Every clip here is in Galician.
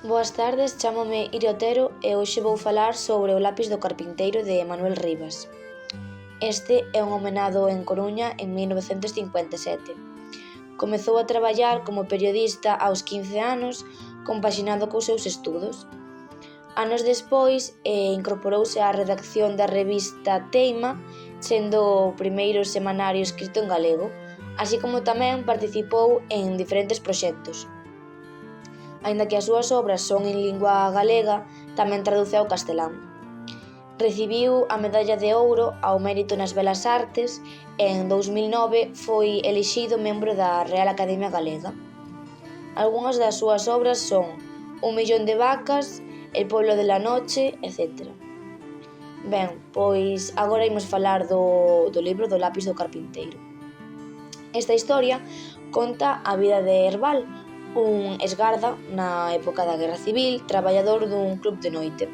Boas tardes, chámome Iria Otero e hoxe vou falar sobre o Lapis do carpinteiro de Manuel Rivas. Este é un homenado en Coruña en 1957. Comezou a traballar como periodista aos 15 anos, compaxinando cos seus estudos. Anos despois, incorporouse á redacción da revista Teima, sendo o primeiro semanario escrito en galego, así como tamén participou en diferentes proxectos. Aínda que as súas obras son en lingua galega, tamén traduce ao castelán. Recibiu a Medalla de Ouro ao Mérito nas Belas Artes e en 2009 foi elixido membro da Real Academia Galega. Algunhas das súas obras son Un millón de vacas, El pueblo de la noche, etc. Ben, pois agora imos falar do libro do Lapis do carpinteiro. Esta historia conta a vida de Herbal, un exgarda na época da Guerra Civil, traballador dun club de noite.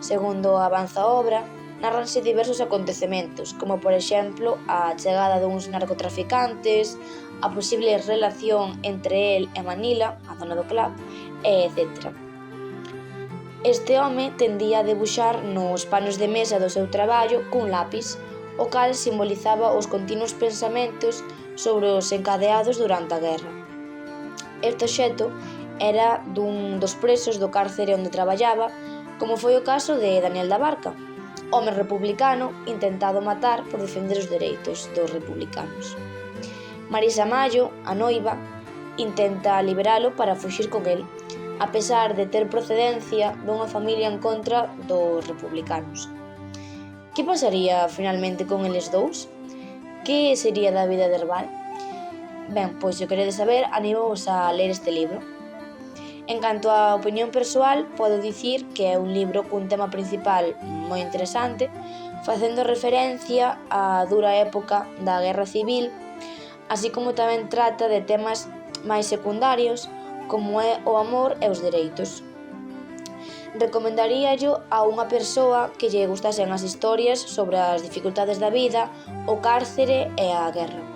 Segundo avanza a obra, narranse diversos acontecementos, como por exemplo a chegada duns narcotraficantes, a posible relación entre el e Manila, a dona do club, etc. Este home tendía a debuxar nos panos de mesa do seu traballo cun lápis, o cal simbolizaba os continuos pensamentos sobre os encadeados durante a guerra. Este obxecto era dun dos presos do cárcere onde traballaba, como foi o caso de Daniel da Barca, home republicano intentado matar por defender os dereitos dos republicanos. Marisa Mallo, a noiva, intenta liberalo para fuxir con el, a pesar de ter procedencia dunha familia en contra dos republicanos. Que pasaría finalmente con eles dous? Que sería da vida de Herbal? Ben, pois se o queredes saber, animovos a ler este libro. En canto á opinión persoal, podo dicir que é un libro cun tema principal moi interesante, facendo referencia á dura época da Guerra Civil, así como tamén trata de temas máis secundarios, como é o amor e os dereitos. Recomendaríallo a unha persoa que lle gustasen as historias sobre as dificultades da vida, o cárcere e a guerra.